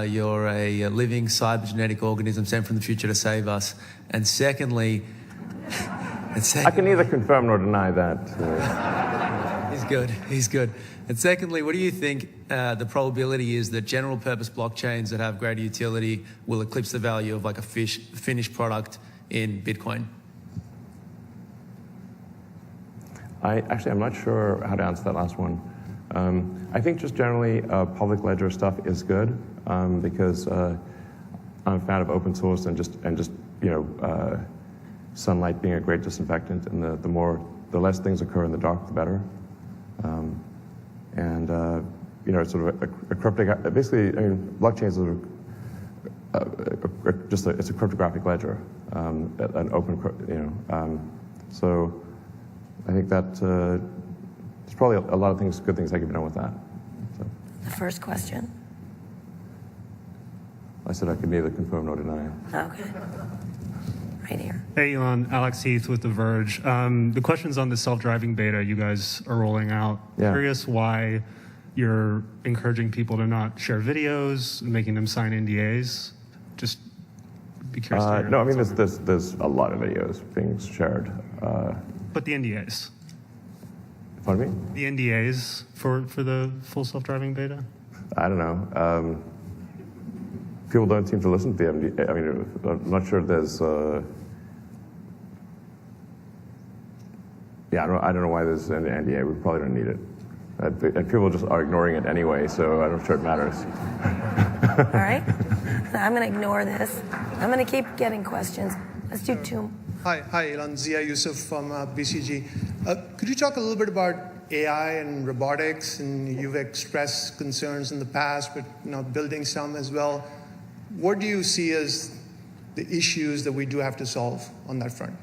you're a living cybergenetic organism sent from the future to save us? And secondly, I can neither confirm nor deny that. He's good. And secondly, what do you think the probability is that general purpose blockchains that have greater utility will eclipse the value of like a finished product in Bitcoin? I'm not sure how to answer that last one. I think just generally public ledger stuff is good because I'm a fan of open source and just sunlight being a great disinfectant, and the less things occur in the dark, the better. It's sort of a cryptic. Basically, I mean, blockchains are it's a cryptographic ledger, an open, So I think that there's probably a lot of good things that can be done with that. So. The first question. I said I could neither confirm nor deny. Okay. Right here. Hey, Elon. Alex Heath with The Verge. The question's on the self-driving beta you guys are rolling out. Yeah. Curious why you're encouraging people to not share videos, making them sign NDAs. Just be curious to hear. No, I mean, there's a lot of videos being shared. But the NDAs. Pardon me? The NDAs for the full self-driving beta? I don't know. People don't seem to listen to the NDA. I mean, I'm not sure there's... I don't know why there's an NDA. We probably don't need it. And people just are ignoring it anyway, so I'm not sure it matters. All right. So I'm going to ignore this. I'm going to keep getting questions. Let's do two. Hi, Elon. Zia Yusuf from BCG. Could you talk a little bit about AI and robotics? And you've expressed concerns in the past, but building some as well. What do you see as the issues that we do have to solve on that front?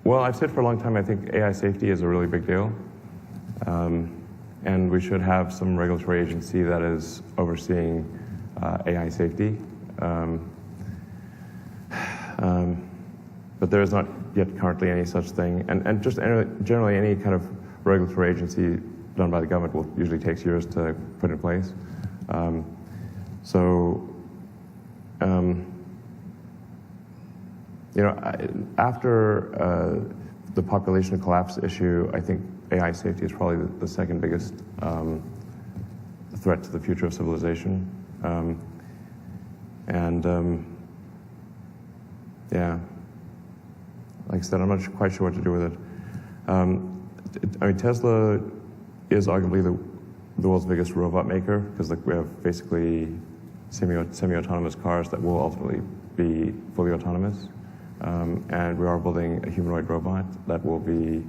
Well, I've said for a long time, I think AI safety is a really big deal. And we should have some regulatory agency that is overseeing AI safety. But there is not yet currently any such thing. And just generally any kind of regulatory agency done by the government will usually takes years to put in place. After the population collapse issue, I think AI safety is probably the second biggest threat to the future of civilization. Like I said, I'm not quite sure what to do with it. Tesla is arguably the world's biggest robot maker because we have basically semi-autonomous cars that will ultimately be fully autonomous. And we are building a humanoid robot that will be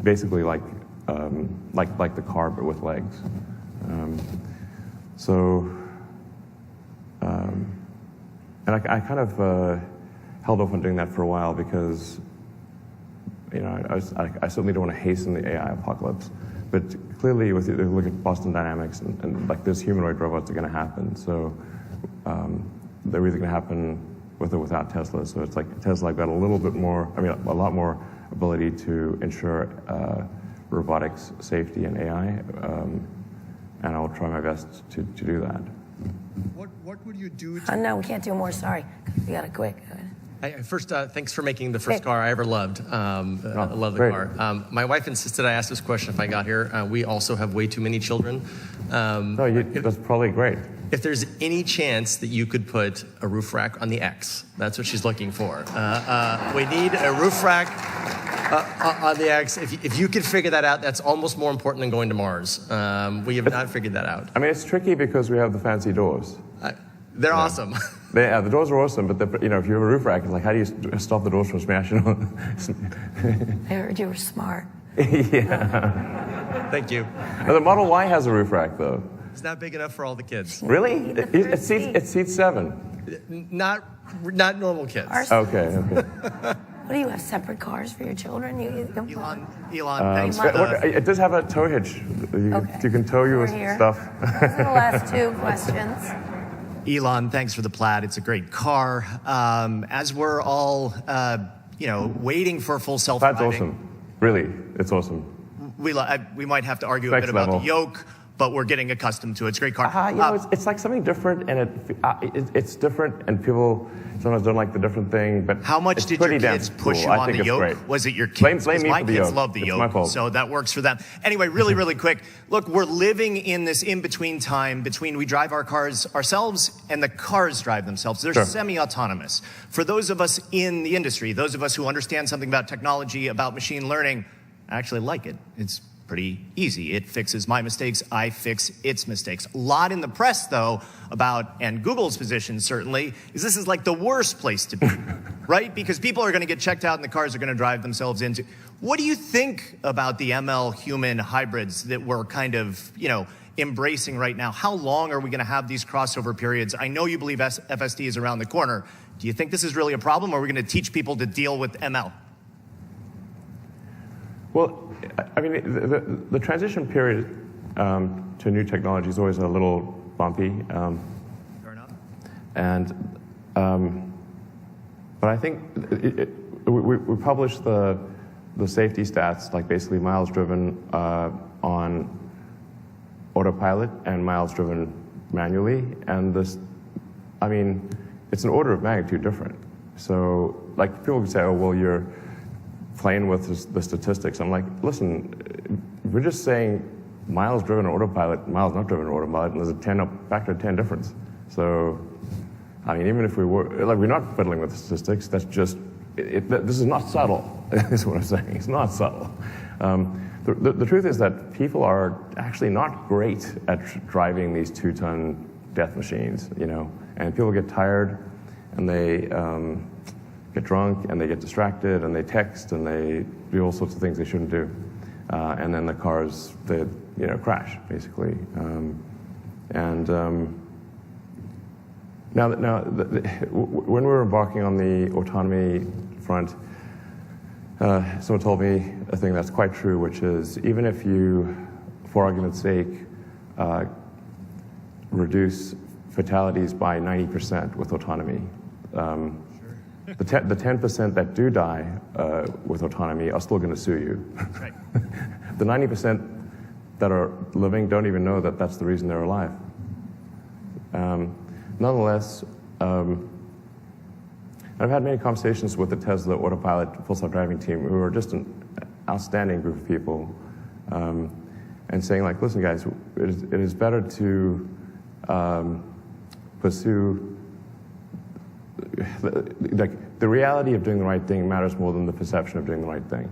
basically like the car but with legs. And I kind of held off on doing that for a while because I certainly don't want to hasten the AI apocalypse. But clearly, if you look at Boston Dynamics and like those humanoid robots are going to happen. So they're either going to happen with or without Tesla. So it's like Tesla got a lot more ability to ensure robotics safety and AI, and I'll try my best to do that. What would you do to... No, we can't do more, sorry. We got to quick. First, thanks for making the first car I ever loved. I love the great. car. My wife insisted I ask this question if I got here. We also have way too many children. That's probably great. If there's any chance that you could put a roof rack on the X, that's what she's looking for. We need a roof rack on the X. If you could figure that out, that's almost more important than going to Mars. We have not figured that out. It's tricky because we have the fancy doors. They're awesome. The doors are awesome, but if you have a roof rack, it's like, how do you stop the doors from smashing on? I heard you were smart. Yeah. Thank you. Now, the Model Y has a roof rack, though. It's not big enough for all the kids. Really? It seats 7. Not normal kids. Okay. What do you have, separate cars for your children? Elon, thanks for It does have a tow hitch. You can tow your stuff. Those are the last two questions. Elon, thanks for the Plaid. It's a great car. As we're all, waiting for full self-driving. Plaid's awesome. Really, it's awesome. We might have to argue a Next bit about level. the yoke, but we're getting accustomed to it. It's a great car. It's like something different, and it's different, and people sometimes don't like the different thing. But how much it's did your pretty damn kids cool. push you I on think the it's yoke? great. Was it your kids? Blame 'Cause me my for the kids yoke. love the It's yoke, my fault. so that works for them. Anyway, really quick. Look, we're living in this in-between time between we drive our cars ourselves and the cars drive themselves. They're Sure. semi-autonomous. For those of us in the industry, those of us who understand something about technology, about machine learning, I actually like it. It's pretty easy. It fixes my mistakes. I fix its mistakes. A lot in the press, though, about, and Google's position certainly, is this is like the worst place to be, right? Because people are going to get checked out and the cars are going to drive themselves into. What do you think about the ML human hybrids that we're kind of, embracing right now? How long are we going to have these crossover periods? I know you believe FSD is around the corner. Do you think this is really a problem, or are we going to teach people to deal with ML? Well, the transition period to new technology is always a little bumpy. Fair enough. But I think we published the safety stats, like basically miles driven on autopilot and miles driven manually, and it's an order of magnitude different. So, like, people can say, "Oh, well, you're playing with the statistics." I'm like, listen, we're just saying miles driven on autopilot, miles not driven on autopilot, and there's a factor of 10 difference. So, even if we were, we're not fiddling with the statistics, that's just, this is not subtle, is what I'm saying. It's not subtle. The truth is that people are actually not great at driving these 2-ton death machines, and people get tired, and they get drunk, and they get distracted, and they text, and they do all sorts of things they shouldn't do. And then the cars, they crash, basically. When we were embarking on the autonomy front, someone told me a thing that's quite true, which is even if you, for argument's sake, reduce fatalities by 90% with autonomy, the 10% that do die with autonomy are still going to sue you. Right. The 90% that are living don't even know that that's the reason they're alive. Nonetheless, I've had many conversations with the Tesla Autopilot Full Self-Driving team, who are just an outstanding group of people, and saying, like, listen, guys, it is better to pursue, like, the reality of doing the right thing matters more than the perception of doing the right thing.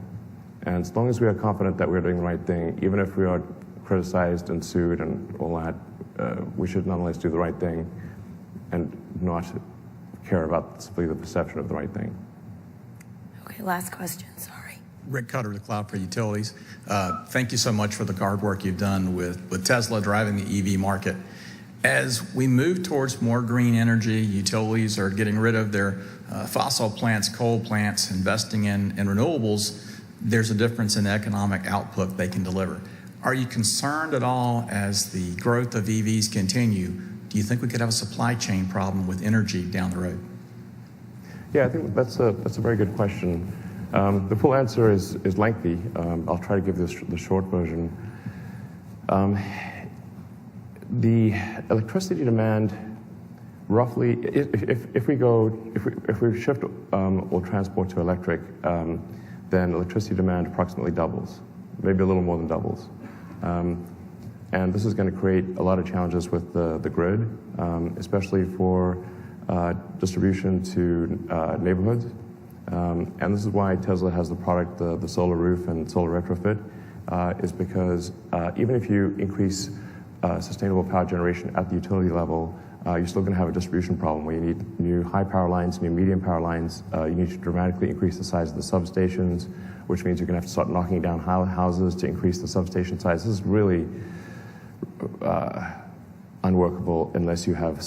And as long as we are confident that we're doing the right thing, even if we are criticized and sued and all that, we should nonetheless do the right thing and not care about simply the perception of the right thing. Okay, last question, sorry. Rick Cutter to Cloud for Utilities. Thank you so much for the hard work you've done with Tesla driving the EV market. As we move towards more green energy, utilities are getting rid of their fossil plants, coal plants, investing in renewables. There's a difference in the economic output they can deliver. Are you concerned at all as the growth of EVs continue? Do you think we could have a supply chain problem with energy down the road? Yeah, I think that's a very good question. The full answer is lengthy. I'll try to give this the short version. The electricity demand, roughly, if we shift all transport to electric, then electricity demand approximately doubles, maybe a little more than doubles. And this is going to create a lot of challenges with the grid, especially for distribution to neighborhoods. And this is why Tesla has the product, the solar roof and solar retrofit, is because even if you increase sustainable power generation at the utility level, you're still going to have a distribution problem where you need new high power lines, new medium power lines. You need to dramatically increase the size of the substations, which means you're going to have to start knocking down houses to increase the substation size. This is really unworkable unless you have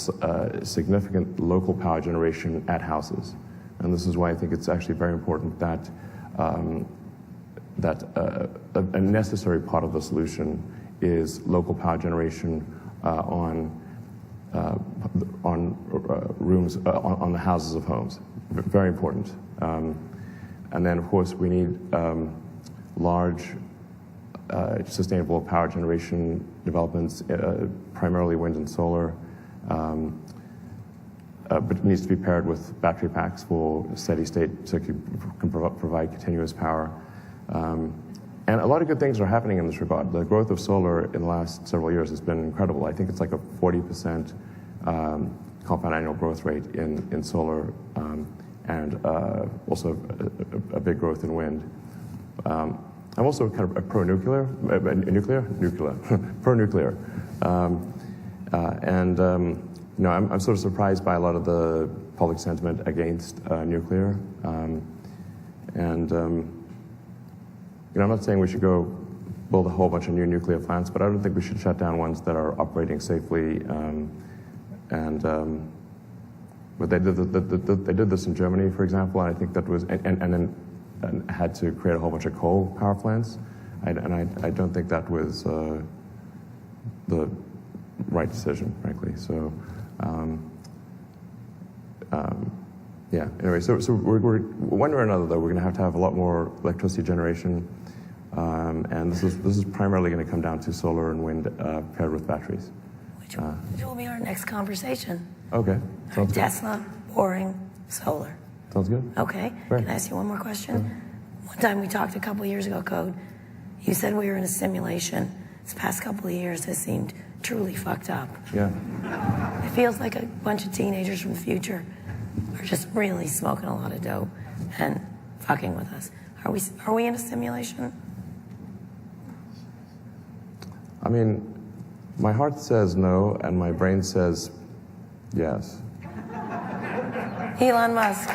significant local power generation at houses. And this is why I think it's actually very important that a necessary part of the solution is local power generation on rooms, on the houses of homes. Very important. And then, of course, we need large sustainable power generation developments, primarily wind and solar, but it needs to be paired with battery packs for steady state so it can provide continuous power. And a lot of good things are happening in this regard. The growth of solar in the last several years has been incredible. I think it's like a 40% compound annual growth rate in solar, and also a big growth in wind. I'm also kind of a pro-nuclear, pro-nuclear. You know, I'm sort of surprised by a lot of the public sentiment against nuclear. You know, I'm not saying we should go build a whole bunch of new nuclear plants, but I don't think we should shut down ones that are operating safely. But they did this in Germany, for example, and I think that was, and then had to create a whole bunch of coal power plants. I don't think that was the right decision, frankly. So, yeah. Anyway, so we're one way or another, though, we're going to have a lot more electricity generation, and this is primarily going to come down to solar and wind paired with batteries. Which will be our next conversation. Okay. Sounds good. Tesla, boring, solar. Sounds good. Okay. Great. Can I ask you one more question? One time we talked a couple years ago, Code. You said we were in a simulation. This past couple of years has seemed truly fucked up. Yeah. It feels like a bunch of teenagers from the future are just really smoking a lot of dope and fucking with us. Are we in a simulation? I mean, my heart says no, and my brain says yes. Elon Musk.